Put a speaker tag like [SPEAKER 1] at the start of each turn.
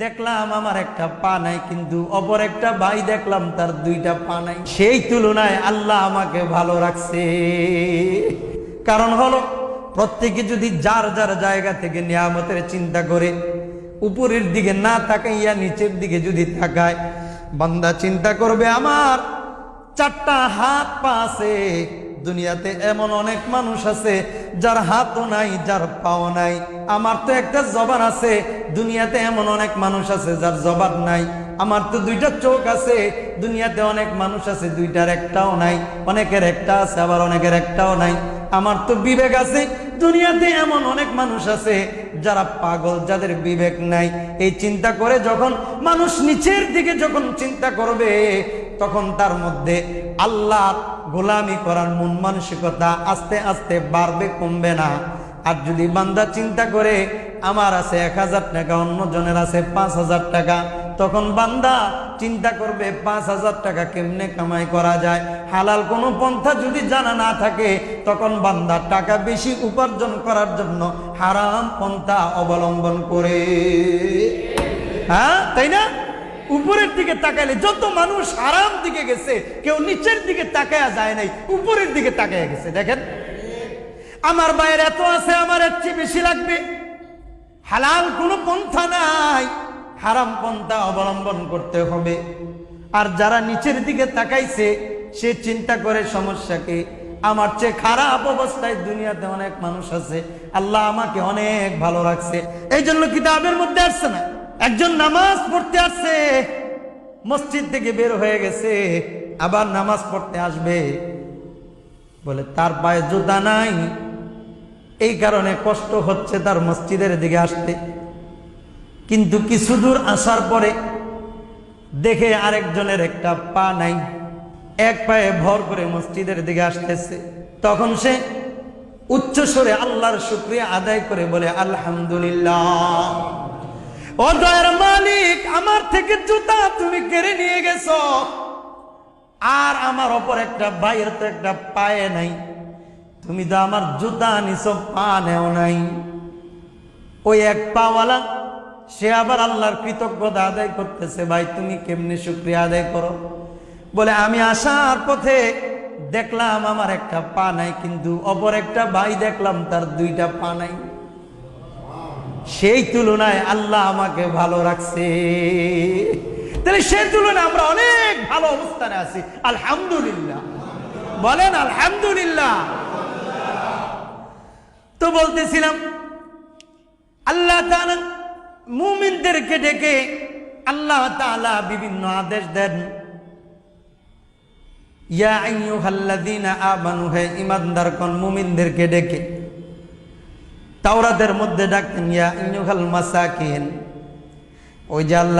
[SPEAKER 1] দেখলাম আমার একটা পা নাই, কিন্তু অপর একটা ভাই দেখলাম তার দুইটা পা নাই। সেই তুলনায় আল্লাহ আমাকে ভালো রাখছে। কারণ হলো প্রত্যেকে যদি যার যার জায়গা থেকে নিয়ামতের চিন্তা করে, উপরের দিকে না তাকাইয়া নিচের দিকে যদি তাকায়, বান্দা চিন্তা করবে আমার চারটা হাত পা আছে। দুনিয়াতে এমন অনেক মানুষ আছে যার হাতও নাই, যার পাও নাই। আমার তো একটা জবান আছে। দুনিয়াতে এমন অনেক মানুষ আছে যার জবান নাই। আমার তো দুইটা চোখ আছে। দুনিয়াতে অনেক মানুষ আছে দুইটার একটাও নাই। অনেকের একটা আছে, আবার অনেকের একটাও নাই। আমার তো বিবেক আছে। দুনিয়াতে এমন অনেক মানুষ আছে যারা পাগল, যাদের বিবেক নাই। এই চিন্তা করে যখন মানুষ নিচের দিকে যখন চিন্তা করবে, তখন তার মধ্যে আল্লাহ গোলামি করার মন মানসিকতা আস্তে আস্তে বাড়বে, কমবে না। আর যদি বান্দা চিন্তা করে আমার আছে 1000 টাকা, অন্য জনের আছে 5000 টাকা, তখন বান্দা চিন্তা করবে 5000 টাকা কেমনে কামাই করা যায়। হালাল কোনো পন্থা যদি জানা না থাকে, তখন বান্দা টাকা বেশি উপার্জন করার জন্য হারাম পন্থা অবলম্বন করে। হ্যাঁ, তাই না? উপরের দিকে তাকাইলে যত মানুষ হারাম দিকে গেছে, কেউ নিচের দিকে তাকায়া যায় নাই, উপরের দিকে তাকায়া গেছে। দেখেন, আমার বাইরে এত আছে, আমার এর চেয়ে বেশি লাগবে। হালাল কোনো পন্থা নাই, হারাম পন্থা অবলম্বন করতে হবে। আর যারা নিচের দিকে তাকাইছে, সে চিন্তা করে সমস্যাকে, আমার চেয়ে খারাপ অবস্থায় দুনিয়াতে অনেক মানুষ আছে, আল্লাহ আমাকে অনেক ভালো রাখছে। এই জন্য কিতাবের মধ্যে আসছে না, একজন নামাজ পড়তে আসছে, মসজিদ থেকে বের হয়ে গেছে, আবার নামাজ পড়তে আসবে, বলে তার পায়ে জুতা নাই, এই কারণে কষ্ট হচ্ছে তার মসজিদের দিকে আসতে। কিন্তু কিছু দূর আসার পরে দেখে আরেকজনের একটা পা নাই, এক পায়ে ভর করে মসজিদের দিকে আসতেছে। তখন সে উচ্চ স্বরে আল্লাহর শুকরিয়া আদায় করে বলে, আলহামদুলিল্লাহ, ও দয়ার মালিক, আমার থেকে জুতা তুমি কেড়ে নিয়ে গেছো, আর আমার অপর একটা ভাইয়ের তো একটা পায়ে নাই, তুমি তো আমার জুতা নিছো, পা নেও নাই। ওই এক পাওয়ালা সে আবার আল্লাহর কৃতজ্ঞতা আদায় করতেছে, ভাই তুমি কেমনে শুকরিয়া আদায় করো? বলে, আমি আসার পথে দেখলাম আমার একটা পা নাই, কিন্তু অপর একটা ভাই দেখলাম তার দুইটা পা নাই। সেই তুলনায় আল্লাহ আমাকে ভালো রাখছে। তাহলে সেই তুলনায় আমরা অনেক ভালো অবস্থানে আছি। আলহামদুলিল্লাহ বলেন, আলহামদুলিল্লাহ। তো বলতেছিলাম, আল্লাহ তাআলা মুমিনদেরকে ডেকে আল্লাহ তাআলা বিভিন্ন আদেশ দেন। ইয়া আইয়ুহাল্লাযীনা আমানু, হে ঈমানদারগণ, মুমিনদেরকে ডেকে। তাওরাতের মধ্যে ডাকতেন ইয়া আইয়ুহাল মাসাকিন, ওই যে আল্লাহ